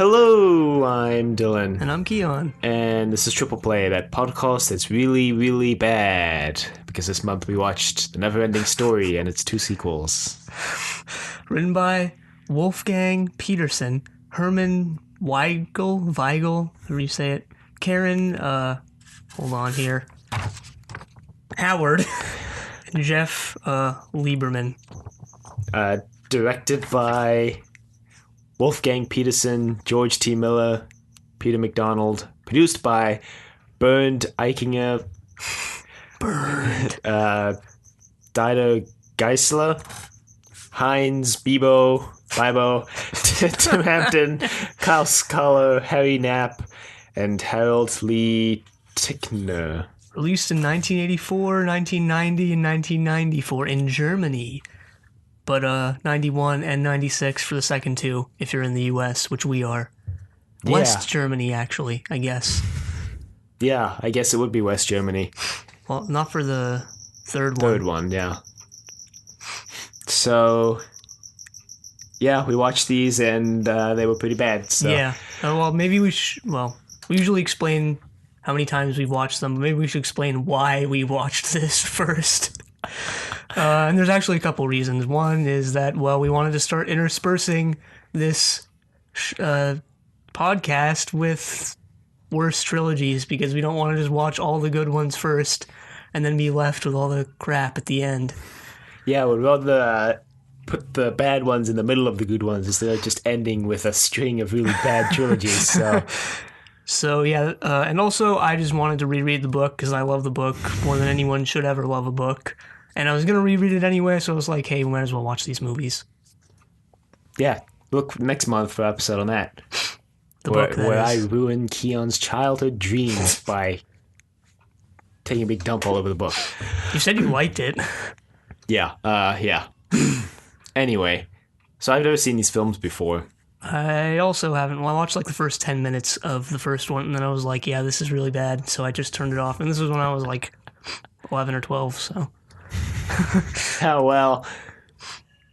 Hello, I'm Dylan. And I'm Keon. And this is Triple Play, that podcast that's really, really bad. Because this month we watched The NeverEnding Story and its two sequels. Written by Wolfgang Peterson, Herman Weigel, however you say it, Karen, hold on here, Howard, and Jeff Lieberman. Directed by Wolfgang Peterson, George T. Miller, Peter McDonald. Produced by Bernd Eichinger, Dieter Geisler, Heinz Bibo, Tim Hampton, Kyle Scholar, Harry Knapp, and Harold Lee Tickner. Released in 1984, 1990, and 1994 in Germany. But 91 and 96 for the second two, if you're in the U.S., which we are. West Germany, actually, I guess. Yeah, I guess it would be West Germany. Well, not for the third one. Third one, yeah. So, yeah, we watched these and they were pretty bad. So. Yeah. Well, maybe we we usually explain how many times we've watched them, but maybe we should explain why we watched this first. And there's actually a couple reasons. One is that, well, we wanted to start interspersing this podcast with worse trilogies because we don't want to just watch all the good ones first and then be left with all the crap at the end. Yeah, we'd rather put the bad ones in the middle of the good ones instead of just ending with a string of really bad trilogies. So yeah, and also I just wanted to reread the book because I love the book more than anyone should ever love a book. And I was going to reread it anyway, so I was like, hey, we might as well watch these movies. Yeah, look next month for an episode on that. Where I ruin Keon's childhood dreams by taking a big dump all over the book. You said you liked it. Yeah. Anyway, so I've never seen these films before. I also haven't. Well, I watched like the first 10 minutes of the first one, and then I was like, yeah, this is really bad, so I just turned it off. And this was when I was like 11 or 12, so... Oh, well,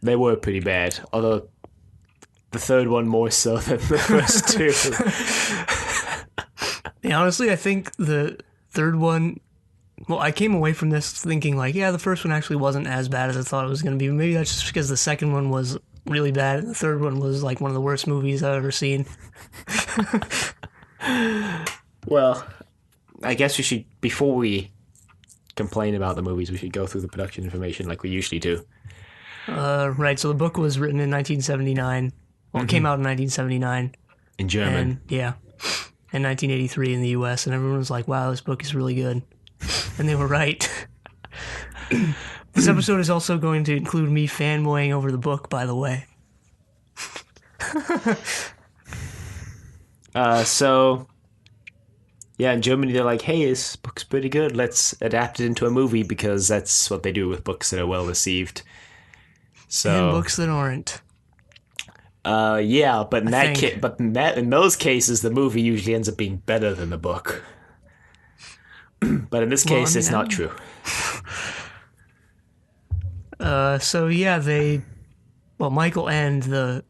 they were pretty bad. Although, the third one more so than the first two. Yeah, honestly, I think the third one... Well, I came away from this thinking, like, yeah, the first one actually wasn't as bad as I thought it was going to be. Maybe that's just because the second one was really bad, and the third one was, like, one of the worst movies I've ever seen. Well, I guess we should, before we complain about the movies, we should go through the production information like we usually do. Right, so the book was written in 1979. Well, it came out in 1979. In German. And, yeah. In 1983 in the US, and everyone was like, wow, this book is really good. And they were right. This episode is also going to include me fanboying over the book, by the way. Yeah, in Germany they're like, hey, this book's pretty good, let's adapt it into a movie, because that's what they do with books that are well received. So, and books that aren't. Yeah, but in those cases the movie usually ends up being better than the book. But in this case, it's not true. So yeah, Michael End, the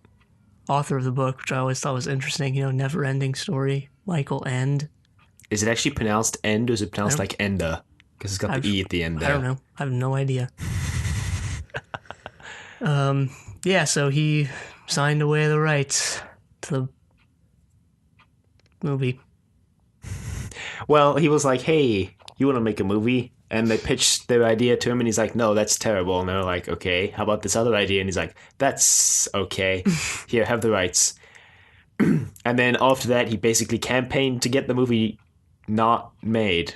author of the book, which I always thought was interesting, NeverEnding Story, Michael End. Is it actually pronounced End, or is it pronounced like Enda? Because it's got the E at the end there. I don't know. I have no idea. Yeah, so he signed away the rights to the movie. Well, he was like, hey, you want to make a movie? And they pitched their idea to him, and he's like, no, that's terrible. And they were like, okay, how about this other idea? And he's like, that's okay. Here, have the rights. And then after that, he basically campaigned to get the movie not made.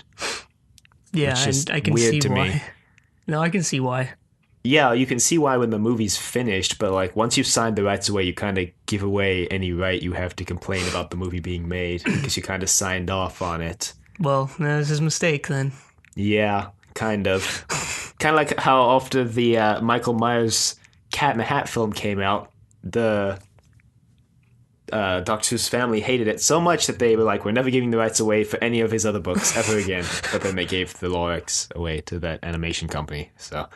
Yeah, and I can see why. No, I can see why. Yeah, you can see why when the movie's finished, but like once you've signed the rights away, you kind of give away any right you have to complain about the movie being made because you kind of signed off on it. Well, that was his mistake then. Yeah, kind of. Kind of like how after the Michael Myers Cat in the Hat film came out, the Dr. Seuss family hated it so much that they were like, we're never giving the rights away for any of his other books ever again. But then they gave the rights away to that animation company. So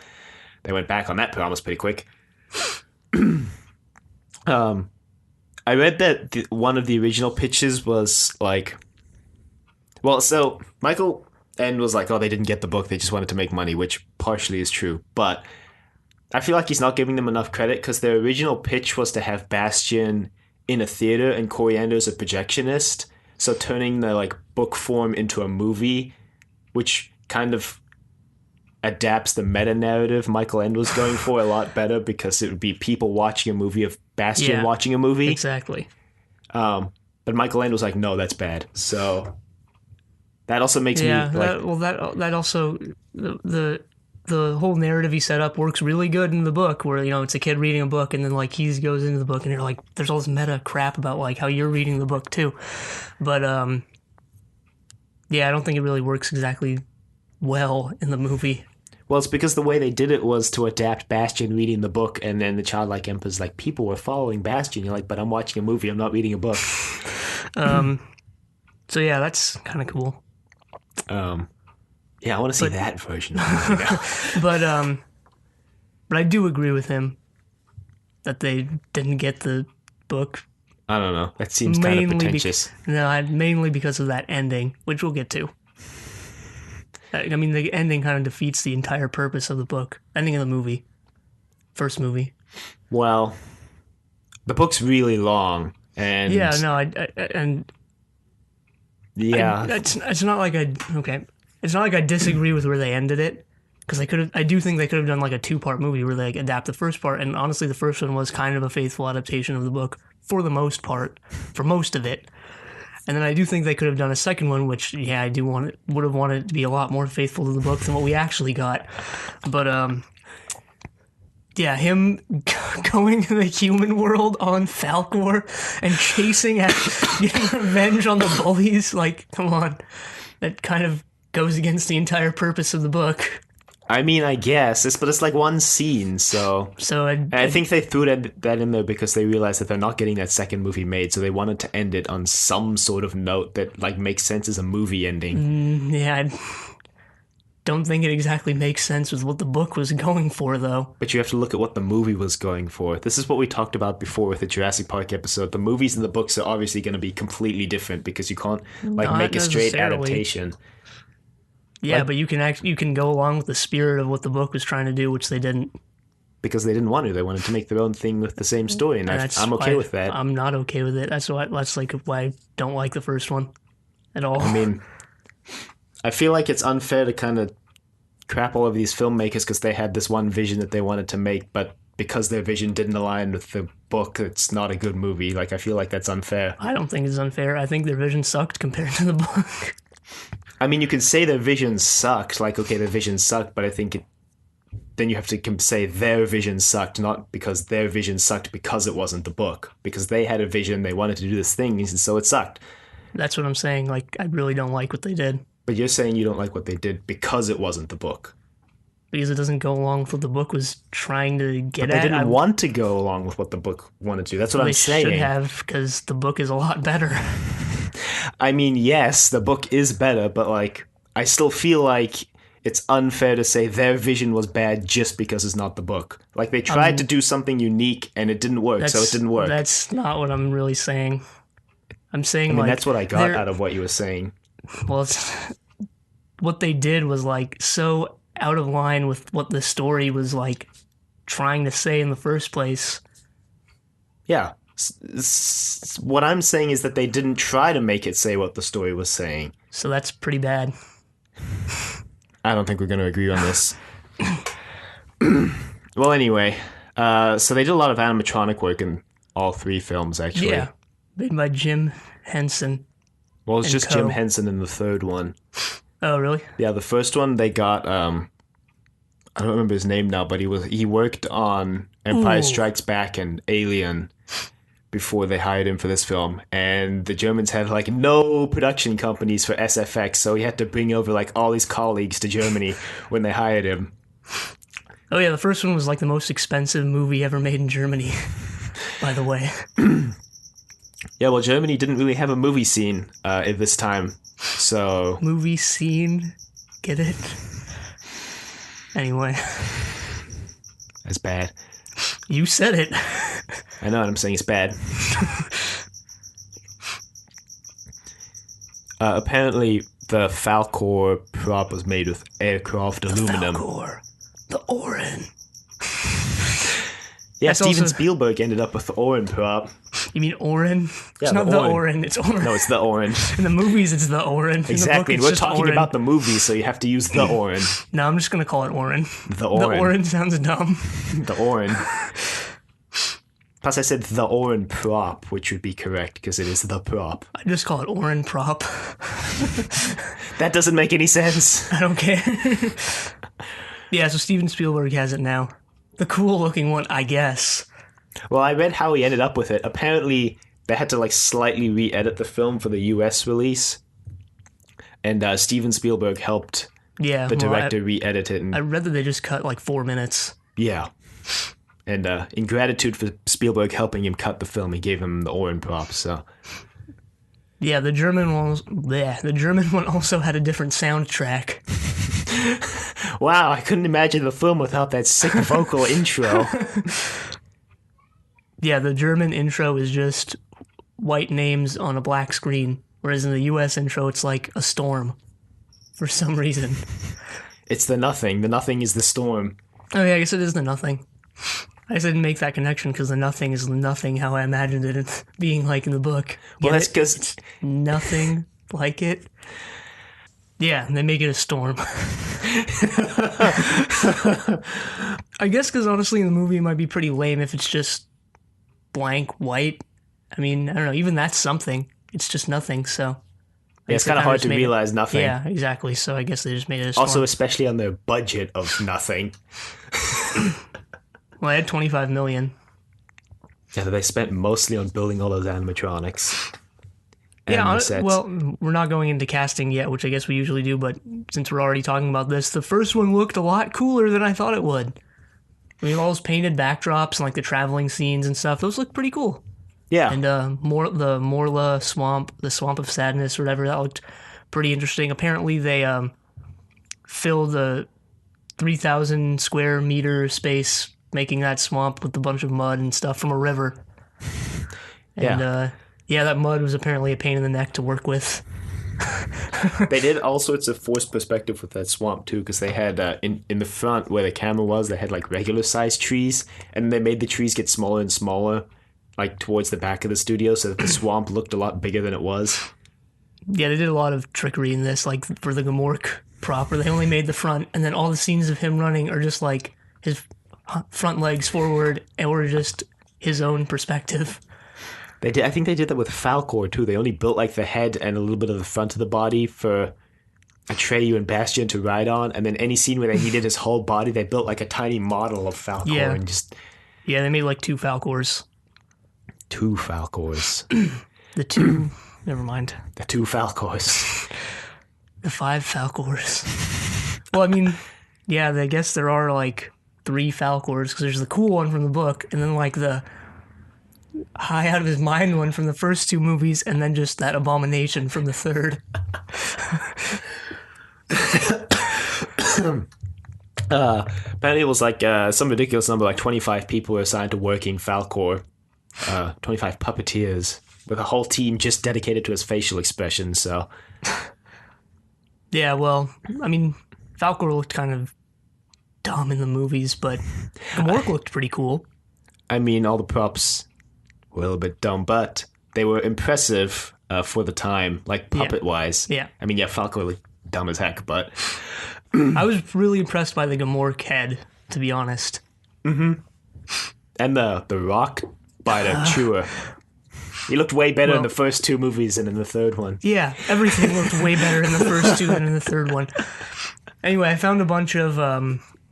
they went back on that promise pretty quick. I read that one of the original pitches was like, well, so Michael End was like, oh, they didn't get the book, they just wanted to make money, which partially is true. But I feel like he's not giving them enough credit because their original pitch was to have Bastian in a theater and Coriander as a projectionist. So turning the like book form into a movie, which kind of adapts the meta narrative Michael End was going for a lot better because it would be people watching a movie of Bastian Yeah, watching a movie. exactly. But Michael End was like, no, that's bad. So that also makes me Yeah, like, that also the whole narrative he set up works really good in the book, where it's a kid reading a book, and then like he goes into the book, and you're like, there's all this meta crap about like how you're reading the book too, but yeah, I don't think it really works exactly well in the movie. well, it's because the way they did it was to adapt Bastian reading the book, and then the childlike emperor's like, people were following Bastian. You're like, but I'm watching a movie, I'm not reading a book. So yeah, that's kind of cool. Yeah, I want to see that version of the movie now. But I do agree with him that they didn't get the book. I don't know. That seems kind of pretentious. Mainly because of that ending, which we'll get to. I mean, the ending kind of defeats the entire purpose of the book. Ending of the movie. First movie. Well, the book's really long, and Yeah, no, yeah, it's not like it's not like I disagree with where they ended it, because I do think they could have done like a 2-part movie where they like adapt the first part, and honestly, the first one was kind of a faithful adaptation of the book for the most part, for most of it. And then I do think they could have done a second one, which yeah, would have wanted it to be a lot more faithful to the book than what we actually got. But yeah, him going to the human world on Falkor and chasing getting revenge on the bullies, like, come on. That kind of goes against the entire purpose of the book. I mean, I guess but it's like one scene, so. So I think they threw that in there because they realized that they're not getting that second movie made, so they wanted to end it on some sort of note that like makes sense as a movie ending. yeah, I don't think it exactly makes sense with what the book was going for, though. But you have to look at what the movie was going for. This is what we talked about before with the Jurassic Park episode. The movies and the books are obviously going to be completely different because you can't like Not make a straight necessarily. adaptation. Yeah, Like- but you can go along with the spirit of what the book was trying to do, which they didn't. Because they didn't want to. They wanted to make their own thing with the same story, and And I'm okay why with that. I'm not okay with it. That's like why I don't like the first one at all. I mean, I feel like it's unfair to kind of crap all over these filmmakers because they had this one vision that they wanted to make, but because their vision didn't align with the book, it's not a good movie. Like, I feel like that's unfair. I don't think it's unfair. I think their vision sucked compared to the book. I mean, you can say their vision sucked. Like, okay, their vision sucked, but I think then you have to say their vision sucked, not because their vision sucked because it wasn't the book. Because they had a vision, they wanted to do this thing, and so it sucked. That's what I'm saying. Like, I really don't like what they did. But you're saying you don't like what they did because it wasn't the book. Because it doesn't go along with what the book was trying to get But they at. didn't want to go along with what the book wanted to. That's what I'm saying. They should have, because the book is a lot better. I mean, yes, the book is better, but like, I still feel like it's unfair to say their vision was bad just because it's not the book. Like, they tried to do something unique and it didn't work, so it didn't work. That's not what I'm really saying. I'm saying, I mean, like, that's what I got out of what you were saying. well, what they did was like so out of line with what the story was like trying to say in the first place. Yeah. What I'm saying is that they didn't try to make it say what the story was saying. So that's pretty bad. I don't think we're going to agree on this. Well, anyway, so they did a lot of animatronic work in all 3 films, actually. Yeah, made by Jim Henson. Well, it's just Co. Jim Henson in the 3rd one. Oh, really? Yeah, the first one they got I don't remember his name now, but he worked on Empire Strikes Back and Alien before they hired him for this film. And the Germans had like no production companies for SFX, so he had to bring over like all his colleagues to Germany when they hired him. Oh yeah, the first one was like the most expensive movie ever made in Germany, by the way. Yeah, well, Germany didn't really have a movie scene at this time, so... Movie scene, get it? Anyway. That's bad. You said it. I know, and I'm saying it's bad. Apparently, the Falkor prop was made with aircraft aluminum. Falkor. The Orin. Yeah, That's Steven also- Spielberg ended up with the Orin prop. You mean Orin? Yeah, It's not the the Orin. Orin, it's Orin. No, it's the Orin. In the movies, it's the Orin. Exactly, In and the book, we're it's talking just about the movie, so you have to use the Orin. No, I'm just going to call it Orin. The Orin. The Orin sounds dumb. The Orin. Plus, I said the Orin prop, which would be correct because it is the prop. I just call it Orin prop. That doesn't make any sense. I don't care. Yeah, so Steven Spielberg has it now. The cool looking one, I guess. Well, I read how he ended up with it. Apparently, they had to like slightly re-edit the film for the U.S. release, and Steven Spielberg helped Yeah, the director re-edit it. And I read that they just cut like 4 minutes. yeah, and in gratitude for Spielberg helping him cut the film, he gave him the Orin prop. So Yeah, the German one also had a different soundtrack. wow, I couldn't imagine the film without that sick vocal intro. Yeah, the German intro is just white names on a black screen, whereas in the US intro, it's like a storm for some reason. It's the nothing. The nothing is the storm. Oh, yeah, I guess it is the nothing. I just didn't make that connection because the nothing is nothing how I imagined it being like in the book. Well, Get that's it? because Nothing like it. Yeah, and they make it a storm. I guess because honestly, in the movie, it might be pretty lame if it's just blank white. I mean, I don't know. Even that's something. It's just nothing. So it's kind of hard to made it- realize nothing. Yeah, exactly. So I guess they just made it a storm. Also, especially on their budget of nothing. Well, I had 25 million. Yeah, they spent mostly on building all those animatronics. Yeah, And the sets. well, we're not going into casting yet, which I guess we usually do, but since we're already talking about this, the first one looked a lot cooler than I thought it would. I mean, all those painted backdrops and like the traveling scenes and stuff, those look pretty cool. yeah. And the Morla swamp, the Swamp of Sadness or whatever, that looked pretty interesting. Apparently they filled the 3,000 square meter space making that swamp with a bunch of mud and stuff from a river. And yeah, that mud was apparently a pain in the neck to work with. They did all sorts of forced perspective with that swamp too, because they had in the front where the camera was, they had like regular sized trees, and they made the trees get smaller and smaller, like towards the back of the studio, so that the swamp looked a lot bigger than it was. Yeah, they did a lot of trickery in this, like for the Gamork proper. They only made the front, and then all the scenes of him running are just like his front legs forward, or just his own perspective. They did. I think they did that with Falkor too. They only built like the head and a little bit of the front of the body for Atreyu and Bastion to ride on, and then any scene where they needed his whole body, they built like a tiny model of Falkor Yeah. and just Yeah, they made like 2 Falkors. 2 Falkors. The 2, never mind. The 2 Falkors. The 5 Falkors. Well, I mean, yeah, I guess there are like 3 Falkors, because there's the cool one from the book, and then like the high out of his mind one from the first 2 movies, and then just that abomination from the third. Apparently it was like some ridiculous number, like 25 people were assigned to working Falkor. 25 puppeteers with a whole team just dedicated to his facial expressions, so... Yeah, well, I mean, Falkor looked kind of dumb in the movies, but Gamork looked pretty cool. I mean, all the props were a little bit dumb, but they were impressive for the time, like puppet-wise. Yeah. I mean, yeah, Falkor looked dumb as heck, but... I was really impressed by the Gamork head, to be honest. And the rock biter chewer. He looked way better in the first 2 movies than in the third one. Yeah, everything looked way better in the first 2 than in the third one. Anyway, I found a bunch of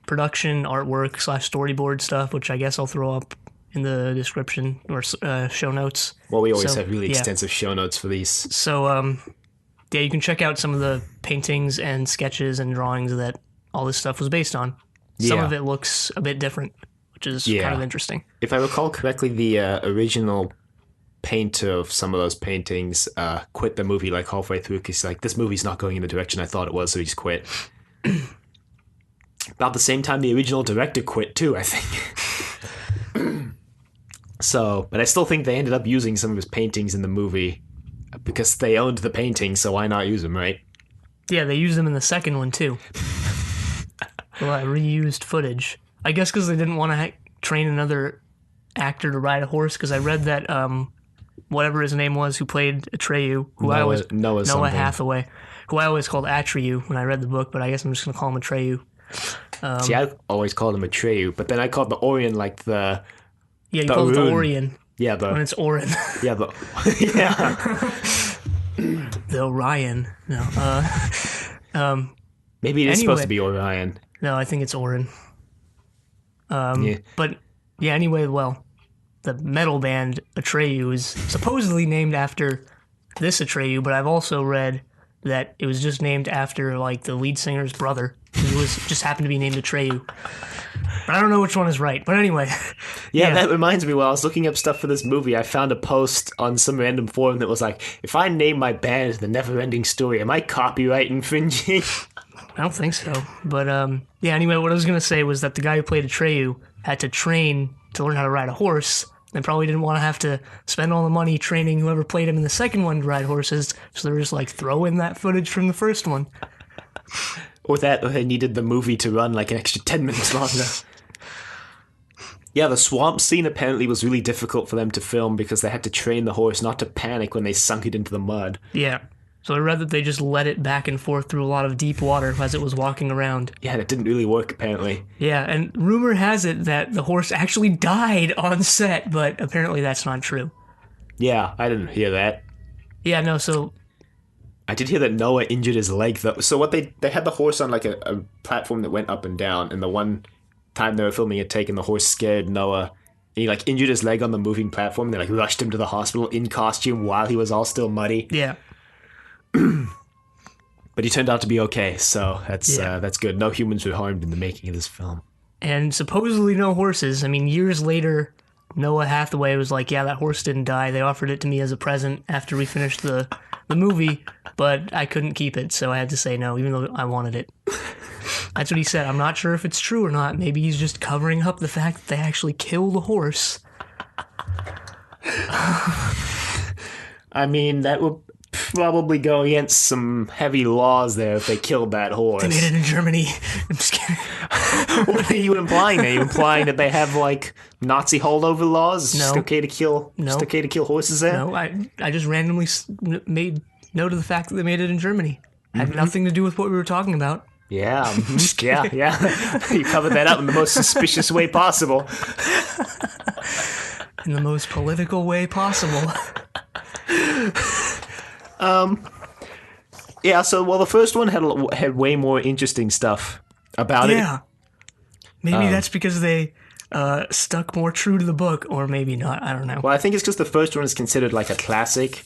production artwork / storyboard stuff, which I guess I'll throw up in the description or show notes. Well, we always So, have really yeah. extensive show notes for these. So, yeah, you can check out some of the paintings and sketches and drawings that all this stuff was based on. Some Yeah. of it looks a bit different, which is kind of interesting. If I recall correctly, the original painter of some of those paintings quit the movie like halfway through because he's like, this movie's not going in the direction I thought it was, so he just quit. About the same time the original director quit too, I think. So, but I still think they ended up using some of his paintings in the movie Because they owned the painting, so why not use them, right? Yeah, they used them in the second one too. Well, I reused footage. I guess because they didn't want to train another actor to ride a horse. Because I read that whatever his name was who played Atreyu, Noah something. Hathaway, who I always called Atreyu when I read the book, but I guess I'm just gonna call him Atreyu. See, I always called him Atreyu, but then I called the Orion like the... Yeah, you call it the Arun. Orion. Yeah, When it's Orin. Yeah, the... Yeah. The Orion. No. Maybe it is Anyway. supposed to be Orion. No, I think it's Orin. Yeah. But, yeah, anyway, well, the metal band Atreyu is supposedly named after this Atreyu, but I've also read that it was just named after, like, the lead singer's brother. It was just happened to be named Atreyu. But I don't know which one is right. But anyway. Yeah, that reminds me, while I was looking up stuff for this movie, I found a post on some random forum that was like, if I name my band The NeverEnding Story, am I copyright infringing? I don't think so. But, yeah, anyway, what I was going to say was that the guy who played Atreyu had to train to learn how to ride a horse, and probably didn't want to have to spend all the money training whoever played him in the second one to ride horses, so they were just like, throw in that footage from the first one. Or they needed the movie to run like an extra 10 minutes longer. Yeah, the swamp scene apparently was really difficult for them to film because they had to train the horse not to panic when they sunk it into the mud. Yeah. So I read that they just let it back and forth through a lot of deep water as it was walking around. Yeah, and it didn't really work, apparently. Yeah, and rumor has it that the horse actually died on set, but apparently that's not true. Yeah, I didn't hear that. Yeah, no, so... I did hear that Noah injured his leg, though. So what they had the horse on like a platform that went up and down, and the one time they were filming a take and the horse scared Noah, and he like injured his leg on the moving platform, and they like rushed him to the hospital in costume while he was all still muddy. Yeah. But he turned out to be okay, so that's good. No humans were harmed in the making of this film. And supposedly no horses. I mean, years later, Noah Hathaway was like, yeah, that horse didn't die. They offered it to me as a present after we finished the movie, but I couldn't keep it, so I had to say no, even though I wanted it. That's what he said. I'm not sure if it's true or not. Maybe he's just covering up the fact that they actually kill the horse. I mean, that would probably go against some heavy laws there if they killed that horse. They made it in Germany. I'm just kidding. What are you implying? Are you implying that they have like Nazi holdover laws? It's just No. okay to kill. No. Just okay to kill horses there. No, I just randomly made note of the fact that they made it in Germany. Had nothing to do with what we were talking about. Yeah, yeah. You covered that up in the most suspicious way possible. In the most political way possible. Yeah. So, well, the first one had way more interesting stuff about it. Yeah. Maybe that's because they stuck more true to the book, or maybe not. I don't know. Well, I think it's because the first one is considered like a classic.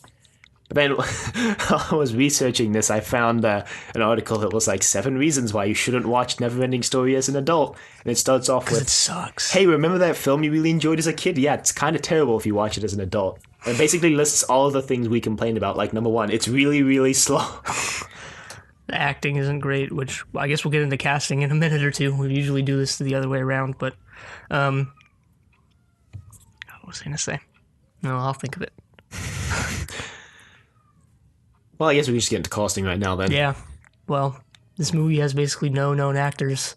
But then while I was researching this, I found an article that was like 7 reasons why you shouldn't watch NeverEnding Story as an adult. And it starts off with, It sucks. hey, remember that film you really enjoyed as a kid? Yeah, it's kind of terrible if you watch it as an adult. And basically lists all of the things we complained about. Like, number 1, it's really, really slow. The acting isn't great, which I guess we'll get into casting in a minute or two. We usually do this the other way around, but what was I going to say? No, I'll think of it. Well, I guess we can just get into casting right now then. Yeah. Well, this movie has basically no known actors.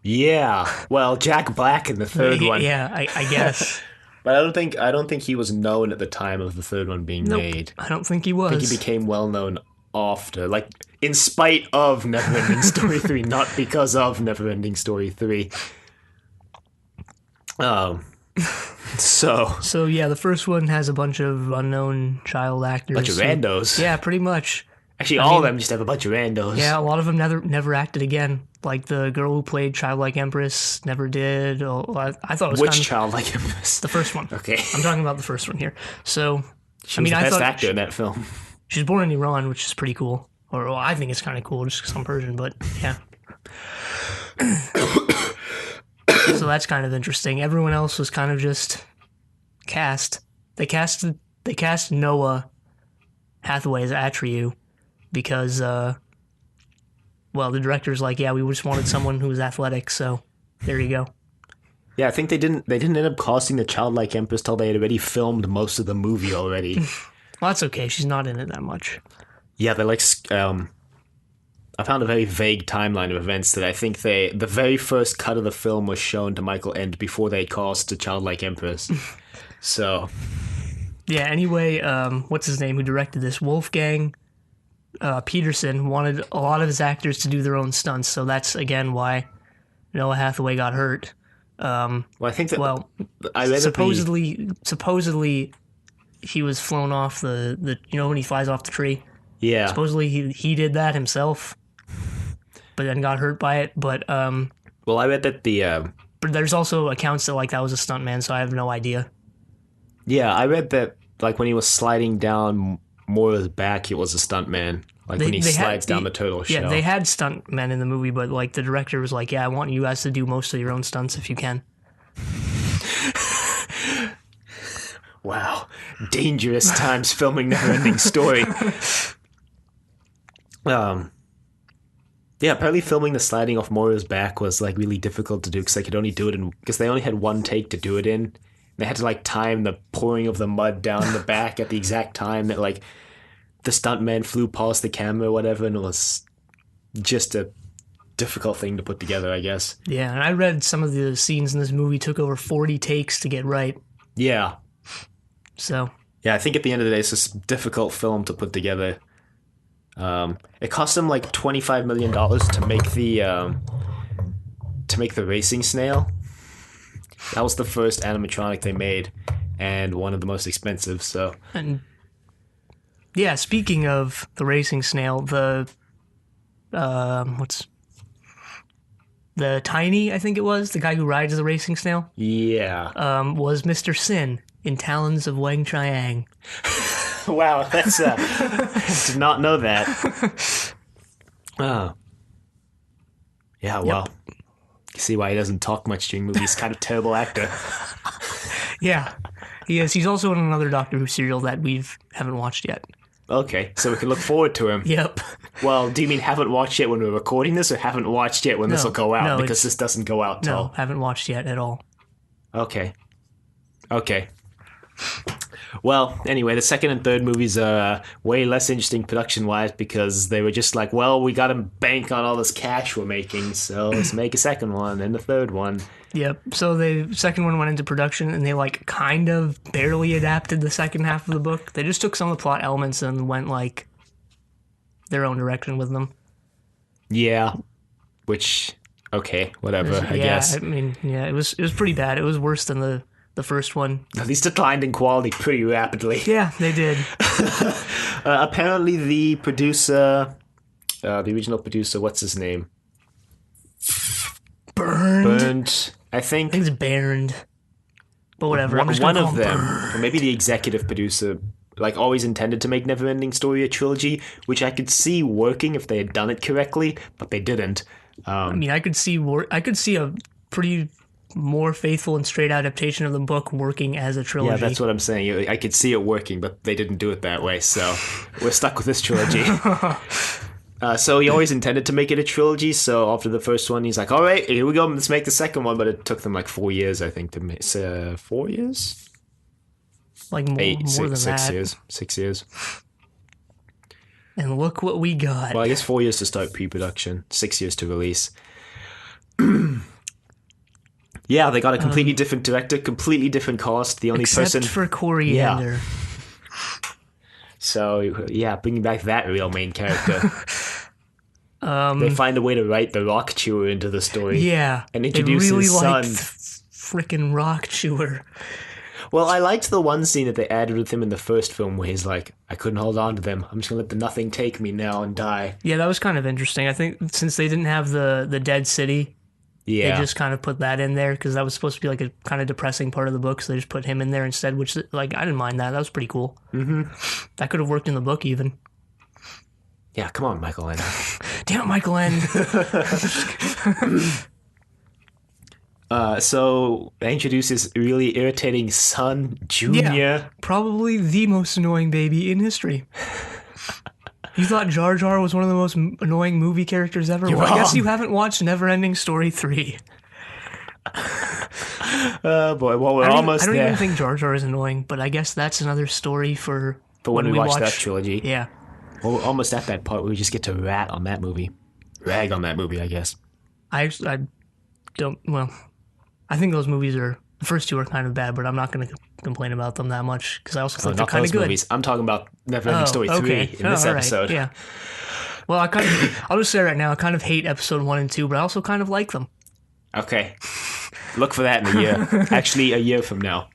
Yeah. Well, Jack Black in the third one. Yeah, I guess. But I don't think he was known at the time of the third one being made. I don't think he was. I think he became well known after, like in spite of NeverEnding Story 3, not because of NeverEnding Story 3. So yeah, the first one has a bunch of unknown child actors. Bunch of randos. Yeah, pretty much. Actually, all of them just have a bunch of randos. Yeah, a lot of them never acted again. Like the girl who played Childlike Empress never did. I thought it was Which kind of Childlike Empress? the first one. Okay. I'm talking about the first one here. So She was the best actor in that film. She was born in Iran, which is pretty cool. Or well, I think it's kind of cool just because I'm Persian, but yeah. So that's kind of interesting. Everyone else was kind of just cast. They cast Noah Hathaway as Atreyu because, well, the director's like, yeah, we just wanted someone who was athletic, so there you go. Yeah, I think they didn't end up casting the Childlike Empress till they had already filmed most of the movie already. Well, that's okay. She's not in it that much. Yeah, they're like I found a very vague timeline of events that I think the very first cut of the film was shown to Michael End before they cast a childlike empress. So Yeah. Anyway, what's his name? Who directed this? Wolfgang Peterson wanted a lot of his actors to do their own stunts, so that's again why Noah Hathaway got hurt. well, I think that Well, I read supposedly he was flown off the when he flies off the tree. yeah. Supposedly he did that himself, but then got hurt by it. But Well, I read that but there's also accounts that like that was a stuntman, so I have no idea. yeah, I read that like when he was sliding down Moira's back, it was a stuntman. Like when he slides down the turtle shell. Yeah, they had stuntmen in the movie, but like the director was like, "Yeah, I want you guys to do most of your own stunts if you can." Wow, dangerous times filming NeverEnding Story. Yeah, apparently filming the sliding off Moira's back was like really difficult to do because they could only do it because they only had one take to do it in. They had to like time the pouring of the mud down the back at the exact time that like the stuntman flew past the camera or whatever, and it was just a difficult thing to put together, I guess. Yeah, and I read some of the scenes in this movie took over 40 takes to get right. Yeah. So. Yeah, I think at the end of the day, it's a difficult film to put together. It cost them like $25 million to make the racing snail. That was the first animatronic they made, and one of the most expensive. So, and yeah, speaking of the racing snail, the what's the Tiny? I think it was the guy who rides the racing snail. yeah. Was Mr. Sin in Talons of Wang Chiang. Wow, that's I did not know that. Oh. Yeah, well. Yep. You see why he doesn't talk much during movies. He's kind of a terrible actor. Yeah, he is. He's also in another Doctor Who serial that we haven't watched yet. Okay, so we can look forward to him. Yep. Well, do you mean haven't watched yet when we're recording this, or haven't watched yet when this will go out? No, because this doesn't go out till... No, haven't watched yet at all. Okay. Well, anyway, the second and third movies are way less interesting production-wise because they were just like, well, we got to bank on all this cash we're making, so let's make a second one and a third one. Yep. So the second one went into production, and they like kind of barely adapted the second half of the book. They just took some of the plot elements and went like their own direction with them. Yeah. Which, okay, whatever, I guess. I mean, yeah, it was pretty bad. It was worse than the first one. These declined in quality pretty rapidly. Yeah, they did. Apparently the producer, the original producer, what's his name? Burned, I think. I think it's burned. But whatever. One of them, or maybe the executive producer, like always intended to make NeverEnding Story a trilogy, which I could see working if they had done it correctly, but they didn't. I mean, I could see a pretty more faithful and straight adaptation of the book working as a trilogy. Yeah, that's what I'm saying. I could see it working, but they didn't do it that way, so we're stuck with this trilogy. So he always intended to make it a trilogy, so after the first one, he's like, all right, here we go, let's make the second one, but it took them like 4 years, I think, to make... 4 years? Like more than that. 6 years. 6 years. And look what we got. Well, I guess 4 years to start pre-production, 6 years to release. Yeah, they got a completely different director, completely different cast. The only person... Except for Coriander. Yeah. So, yeah, bringing back that real main character. They find a way to write the rock chewer into the story. Yeah. And introduce his son. Frickin' rock chewer. Well, I liked the one scene that they added with him in the first film where he's like, I couldn't hold on to them. I'm just going to let the nothing take me now and die. Yeah, that was kind of interesting. I think since they didn't have the dead city... Yeah. They just kind of put that in there because that was supposed to be like a kind of depressing part of the book, so they just put him in there instead, which, like, I didn't mind that. That was pretty cool. Mm-hmm. That could have worked in the book, even. Yeah, come on, Michael N. Damn it, Michael N. So, they introduce his really irritating son, Junior. Yeah, probably the most annoying baby in history. You thought Jar Jar was one of the most annoying movie characters ever? Well, I guess you haven't watched NeverEnding Story 3. Oh boy, well, we're almost there. I don't even think Jar Jar is annoying, but I guess that's another story for for when we watch that trilogy. Yeah. Well, we're almost at that part where we just get to rag on that movie, I guess. I don't. Well, I think those movies the first two are kind of bad, but I'm not going to complain about them that much because I also think they're kind of good. Movies. I'm talking about NeverEnding Story 3 in this episode. Yeah. Well, I'll just say right now, I kind of hate episode 1 and 2, but I also kind of like them. Okay. Look for that in a year. Actually, a year from now.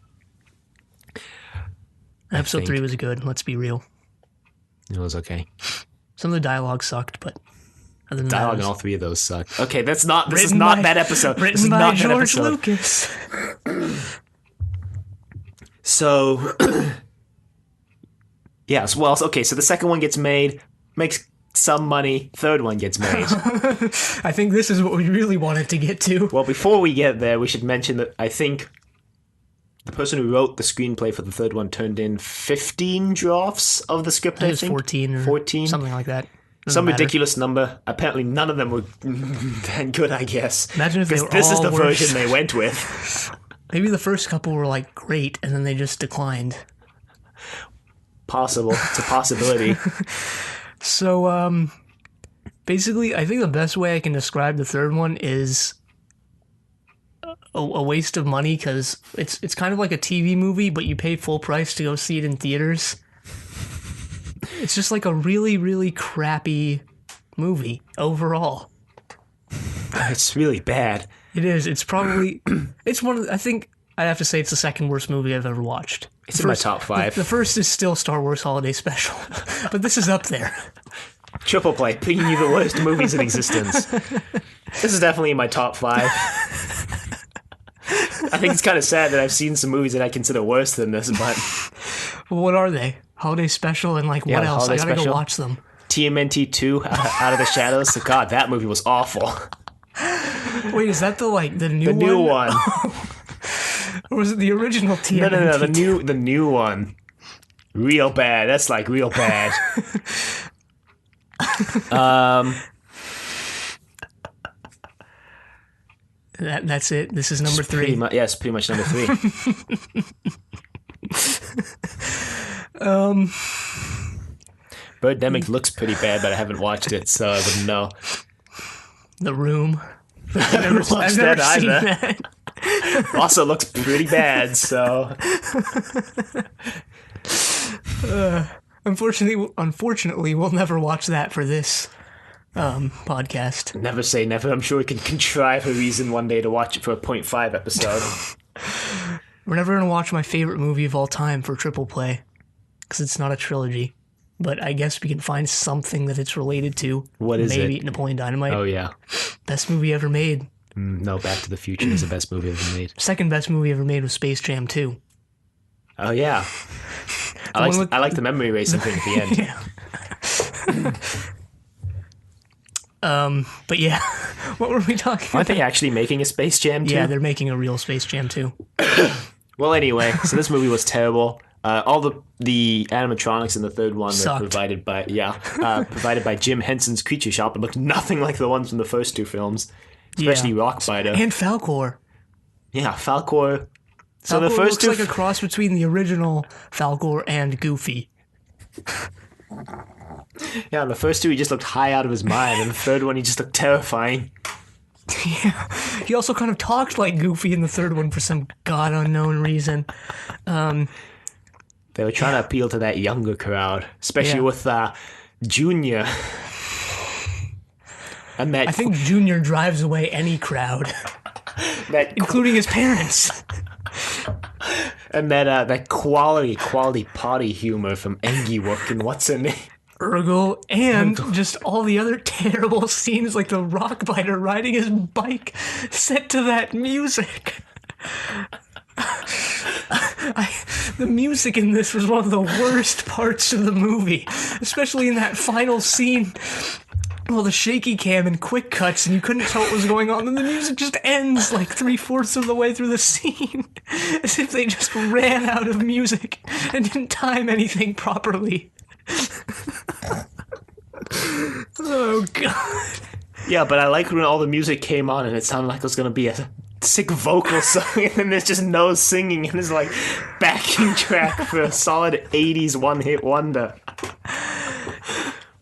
Episode 3 was good, let's be real. It was okay. Some of the dialogue sucked, but other than dialogue that, in all 3 of those sucked. Okay, this is not that episode. Written by George Lucas. So, yes, well, okay, so the second one gets made, makes some money, third one gets made. I think this is what we really wanted to get to. Well, before we get there, we should mention that I think the person who wrote the screenplay for the third one turned in 15 drafts of the script, I think. 14 or 14? Something like that. Some ridiculous number. Apparently none of them were that good, I guess. Imagine if they were this all is the worse. version they went with. Maybe the first couple were like great and then they just declined. Possible. It's a possibility. So, basically, I think the best way I can describe the third one is a waste of money because it's kind of like a TV movie, but you pay full price to go see it in theaters. It's just like a really, really crappy movie overall. It's really bad. It is. It's probably... It's one of the, I think I'd have to say it's the second worst movie I've ever watched. It's in my top 5. The first is still Star Wars Holiday Special, but this is up there. Triple Play, picking you the worst movies in existence. This is definitely in my top 5. I think it's kind of sad that I've seen some movies that I consider worse than this, but... Well, what are they? Holiday Special and like what else? I gotta go watch them. TMNT 2, Out of the Shadows. So God, that movie was awful. Wait, is that the new one? The new one. Or was it the original TMNT? No, the new one. Real bad. That's like real bad. That's it. This is number 3. Yes, pretty much number 3. Birdemic looks pretty bad, but I haven't watched it, so I wouldn't know. The Room. I've never seen that. Also looks pretty bad, so... Unfortunately, we'll never watch that for this podcast. Never say never. I'm sure we can contrive a reason one day to watch it for a 0.5 episode. We're never going to watch my favorite movie of all time for Triple Play, because it's not a trilogy. But I guess we can find something that it's related to. What is it? Maybe Napoleon Dynamite. Oh, yeah. Best movie ever made. No, Back to the Future is the best movie ever made. Second best movie ever made was Space Jam 2. Oh, yeah. I like the memory erasing thing at the end. Yeah. But yeah, what were we talking about? Aren't they actually making a Space Jam 2? Yeah, they're making a real Space Jam 2. Well, anyway, so this movie was terrible. All the animatronics in the third one Sucked. were provided by Jim Henson's Creature Shop and looked nothing like the ones from the first 2 films, especially Rockbiter. And Falkor. Yeah, Falkor. So Falkor the first looks like a cross between the original Falkor and Goofy. Yeah, in the first 2 he just looked high out of his mind, and the third one he just looked terrifying. Yeah, he also kind of talked like Goofy in the third one for some god unknown reason. They were trying to appeal to that younger crowd, especially with Junior. And that I think Junior drives away any crowd, including his parents. And that quality potty humor from Engywook and what's her name? Urgle, and just all the other terrible scenes like the Rockbiter riding his bike set to that music. The music in this was one of the worst parts of the movie, especially in that final scene. Well, the shaky cam and quick cuts, and you couldn't tell what was going on, and the music just ends like 3/4 of the way through the scene, as if they just ran out of music and didn't time anything properly. Oh, God. Yeah, but I like when all the music came on and it sounded like it was going to be a sick vocal song, and then there's just no singing, and it's like backing track for a solid 80s one-hit wonder.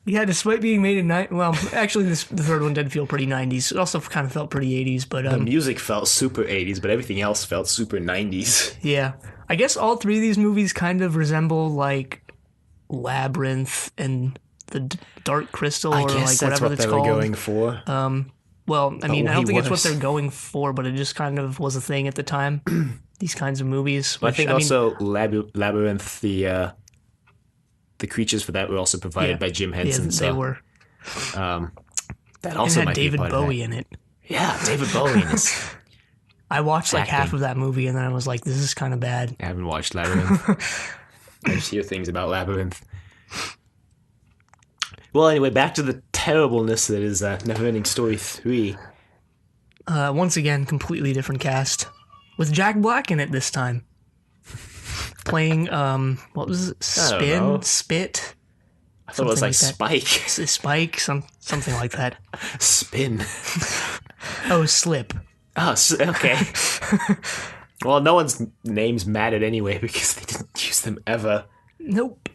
Yeah, despite being made in well, actually, the third one did feel pretty 90s. It also kind of felt pretty 80s, but The music felt super 80s, but everything else felt super 90s. yeah, I guess all three of these movies kind of resemble like Labyrinth and the Dark Crystal, or like whatever it's called. Going for. Well, I mean, I don't think it's what worse. they're going for, but it just kind of was a thing at the time. These kinds of movies. But I think also Labyrinth, the creatures for that were also provided by Jim Henson. Yeah, they were. That also had might David be part Bowie of in it. Yeah, David Bowie in this. I watched like half Acting. of that movie, and then I was like, "This is kind of bad." I haven't watched Labyrinth. I just hear things about Labyrinth. Well, anyway, back to the terribleness that is NeverEnding Story 3. Once again, completely different cast with Jack Black in it this time, playing what was it? Spit. I thought it was like Something Spike. Spike, something like that. Spin. Oh, Slip. Oh, okay. Well, no one's names mattered anyway because they didn't use them ever. Nope.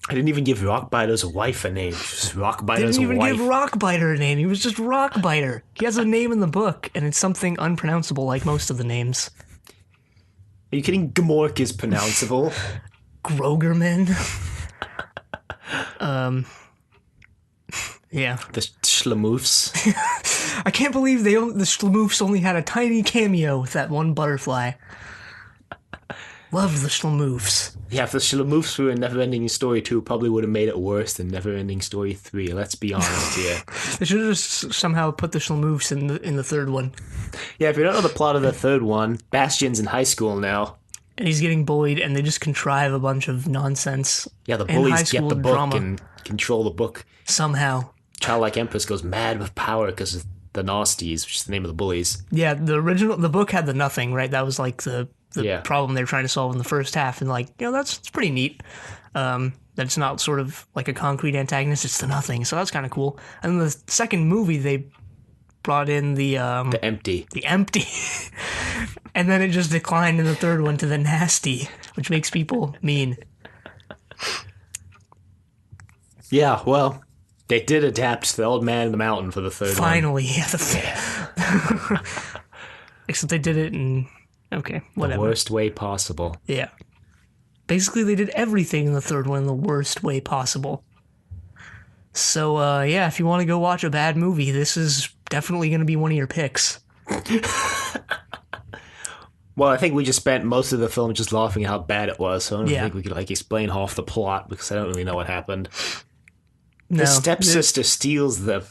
I didn't even give Rockbiter's wife a name. Just Rockbiter's Didn't even wife. give Rockbiter a name. He was just Rockbiter. He has a name in the book, and it's something unpronounceable like most of the names. Are you kidding? Gmork is pronounceable. Grogerman. Yeah. The Schlamoofs. I can't believe the Schlamoofs only had a tiny cameo with that one butterfly. Love the Schlamoofs. Yeah, if the Schlamoofs were in NeverEnding Story 2, probably would have made it worse than NeverEnding Story 3. Let's be honest here. They should have just somehow put the Schlamoofs in the third one. Yeah, if you don't know the plot of the third one, Bastion's in high school now. And he's getting bullied, and they just contrive a bunch of nonsense. Yeah, the and high bullies get school the book drama. and control the book. Somehow. Childlike Empress goes mad with power because of the Nasties, which is the name of the bullies. Yeah, the book had the nothing, right? That was like the Yeah. problem they were trying to solve in the first half, and like, you know, that's pretty neat. That it's not sort of like a concrete antagonist; it's the nothing. So that's kind of cool. And then the second movie, they brought in the empty. the empty, and then it just declined in the third one to the nasty, which makes people mean. Yeah, well, they did adapt The Old Man in the Mountain for the third one. Finally, except they did it in okay, whatever. The worst way possible. Yeah. Basically, they did everything in the third one in the worst way possible. So, yeah, if you want to go watch a bad movie, this is definitely going to be one of your picks. Well, I think we just spent most of the film just laughing at how bad it was, so I don't Yeah. think we could explain half the plot because I don't really know what happened. No, The stepsister steals the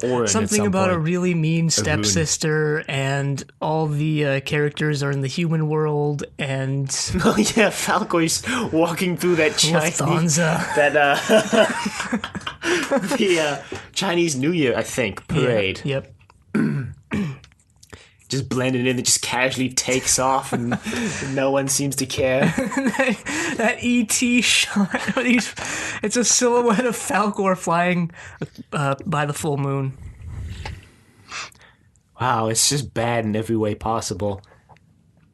orange. something about a really mean stepsister, and all the characters are in the human world, and Oh yeah, Falkors walking through that Chinese Lufthansa. the Chinese New Year, I think, parade. Yeah, yep. Just blended in, it just casually takes off, and no one seems to care. That ET shot. It's a silhouette of Falkor flying by the full moon. Wow, it's just bad in every way possible.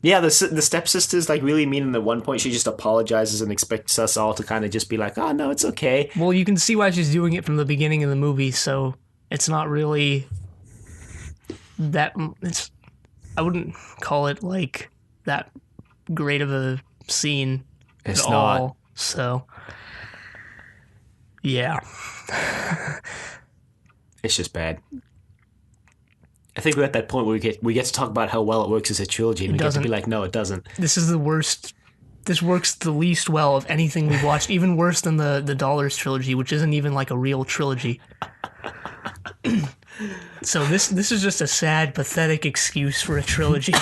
Yeah, the stepsister's really mean, and at one point she just apologizes and expects us all to kind of just be like, oh no, it's okay. Well, you can see why she's doing it from the beginning of the movie, so it's not really that. I wouldn't call it like that great of a scene It's at not. all. So, yeah. It's just bad. I think we're at that point where we get to talk about how well it works as a trilogy, and we get to doesn't. be like, no, it doesn't. This is the worst. This works the least well of anything we've watched, even worse than the Dollars trilogy, which isn't even like a real trilogy. So this is just a sad, pathetic excuse for a trilogy.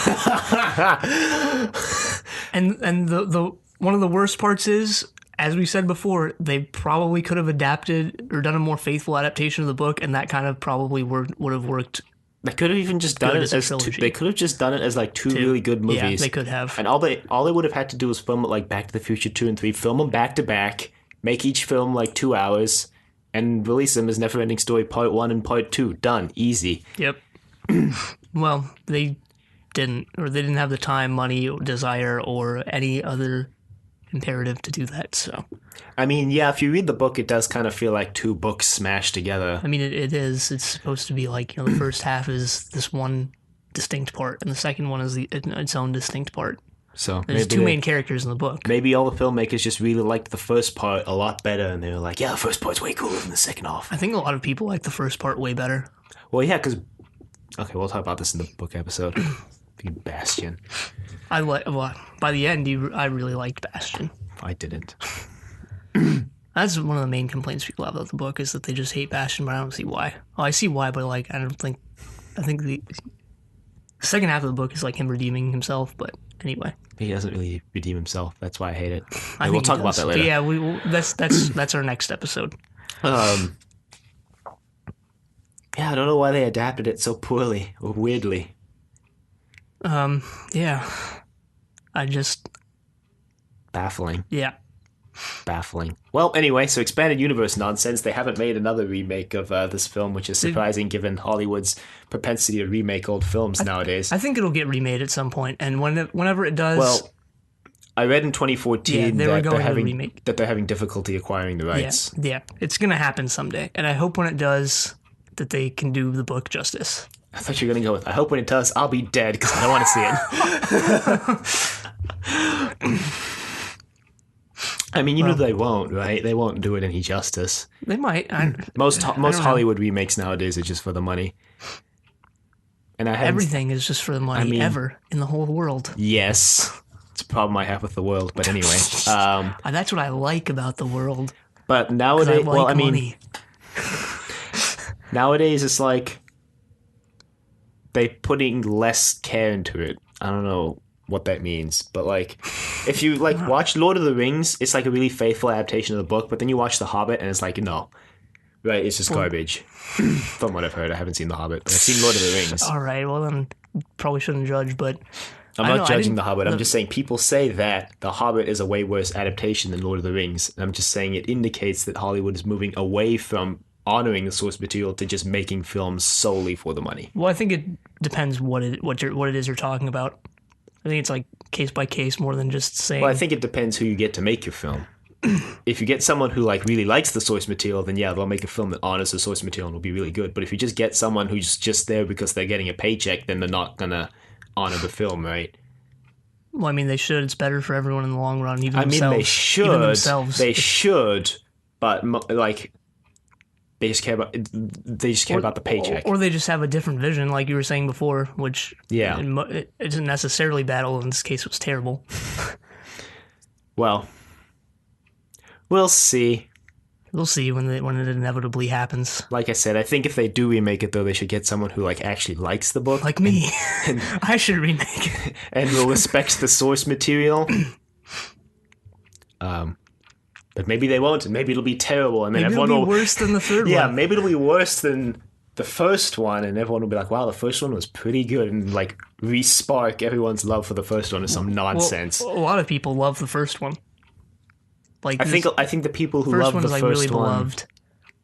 and the one of the worst parts is, as we said before, they probably could have adapted or done a more faithful adaptation of the book, and that kind of probably would have worked. They could have even just done Good it as a as trilogy. they could have just done it as two really good movies. Yeah, they could have. And all they would have had to do was film it like Back to the Future 2 and 3, film them back to back, make each film 2 hours, and release them as NeverEnding Story Part 1 and Part 2. Done. Easy. Yep. Well, they didn't have the time, money, desire, or any other imperative to do that. So, I mean, yeah, if you read the book, it does kind of feel like two books smashed together. I mean, it is. It's supposed to be like, the first half is this one distinct part, and the second one is its own distinct part. So There's two main characters in the book. Maybe all the filmmakers just really liked the first part a lot better, and they were like, yeah, the first part's way cooler than the second half. I think a lot of people like the first part way better. Well, yeah, because... Okay, we'll talk about this in the book episode. Bastion. By the end, I really liked Bastion. I didn't. That's one of the main complaints people have about the book, is that they just hate Bastion, but I don't see why. Well, I see why, but I think the second half of the book is like him redeeming himself, but anyway. He doesn't really redeem himself. That's why I hate it. We'll talk about that later. But yeah, that's our next episode. Yeah, I don't know why they adapted it so poorly or weirdly. Yeah. Baffling. Yeah. Baffling. Well, anyway, so expanded universe nonsense. They haven't made another remake of this film, which is surprising given Hollywood's propensity to remake old films nowadays. I think it'll get remade at some point, and whenever it does... Well, I read in 2014 that they're having difficulty acquiring the rights. Yeah, it's going to happen someday, and I hope when it does that they can do the book justice. I thought you were going to go with, I hope when it does, I'll be dead because I don't want to see it. I mean, they won't, right? They won't do it any justice. They might. Most Hollywood remakes nowadays are just for the money. And everything is just for the money, ever, in the whole world. Yes. It's a problem I have with the world, but anyway. That's what I like about the world. But nowadays, money. Nowadays it's like they're putting less care into it. I don't know what that means, but like if you watch Lord of the Rings, it's like a really faithful adaptation of the book, but then you watch The Hobbit and it's like, no. Right, it's just garbage. From what I've heard, I haven't seen The Hobbit, but I've seen Lord of the Rings. All right, well then probably shouldn't judge, but I'm not judging The Hobbit. I'm just saying people say that The Hobbit is a way worse adaptation than Lord of the Rings. And I'm just saying it indicates that Hollywood is moving away from honoring the source material to just making films solely for the money. Well, I think it depends what it is you're talking about. I think it's like case by case more than just saying... Well, I think it depends who you get to make your film. If you get someone who really likes the source material, then yeah, they'll make a film that honors the source material and will be really good. But if you just get someone who's just there because they're getting a paycheck, then they're not gonna honor the film, right? Well, I mean, they should. It's better for everyone in the long run. Even they should. Even themselves. They should, but they just care about the paycheck, or they just have a different vision, like you were saying before, which it isn't necessarily bad. Although in this case, it was terrible. Well, we'll see. We'll see when it inevitably happens. Like I said, I think if they do remake it, though, they should get someone who actually likes the book, like me. I should remake it and will respect the source material. But maybe they won't, and maybe it'll be terrible, and then maybe everyone will be worse than the third one. Yeah, maybe it'll be worse than the first one, and everyone will be like, "Wow, the first one was pretty good," and re-spark everyone's love for the first one or some nonsense. Well, a lot of people love the first one. I think the people who love the first one really beloved.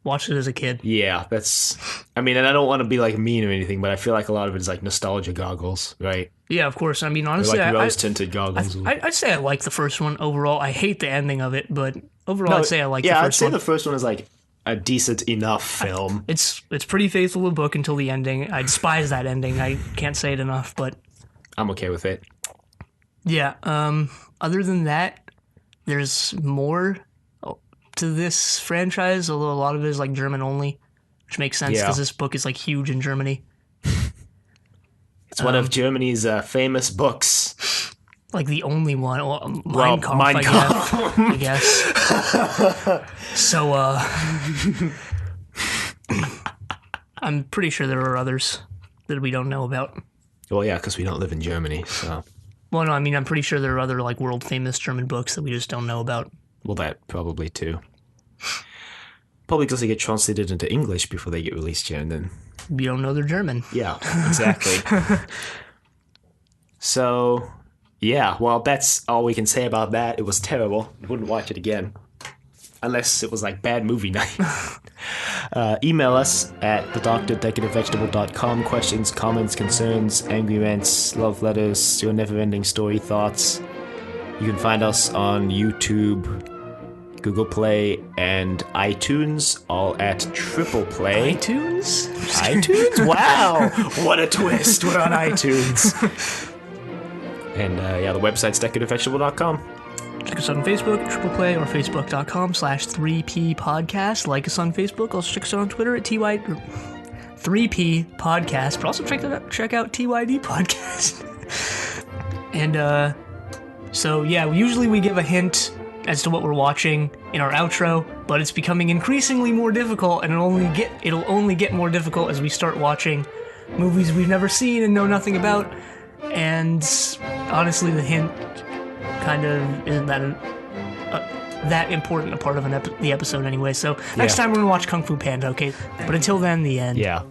Watched it as a kid. Yeah, that's... I mean, and I don't want to be mean or anything, but I feel like a lot of it is nostalgia goggles, right? Yeah, of course. I mean, honestly, rose-tinted goggles. I'd say I like the first one overall. I hate the ending of it, but overall, I'd say I like the first one. Yeah, I'd say the first one is a decent enough film. It's pretty faithful to the book until the ending. I despise that ending. I can't say it enough, but... I'm okay with it. Yeah. Other than that, there's more to this franchise, although a lot of it is German only, which makes sense because this book is huge in Germany. It's one of Germany's famous books. The only one. Well, Mein Kampf, I guess. So, I'm pretty sure there are others that we don't know about. Well, yeah, because we don't live in Germany, so... Well, no, I mean, I'm pretty sure there are other, world-famous German books that we just don't know about. Well, that probably, too. Probably because they get translated into English before they get released here, and then... You don't know they're German. Yeah, exactly. So, yeah, well, that's all we can say about that. It was terrible. I wouldn't watch it again. unless it was like bad movie night. Email us at thedoctor@decorativevegetable.com. Questions, comments, concerns, angry rants, love letters, your never-ending story thoughts. You can find us on YouTube, Google Play, and iTunes, all at Triple Play. iTunes? iTunes? Wow! What a twist! We're on iTunes. And yeah, the website's decorativevegetable.com. Check us out on Facebook, Triple Play, or facebook.com/3P Podcast. Like us on Facebook. Also check us out on Twitter at 3P Podcast. But also check out TYD Podcast. And so yeah, usually we give a hint as to what we're watching in our outro, but it's becoming increasingly more difficult, and it'll only get more difficult as we start watching movies we've never seen and know nothing about. And honestly, the hint kind of isn't that important a part of the episode anyway. So next time we're gonna watch Kung Fu Panda, okay? But until then, the end. Yeah.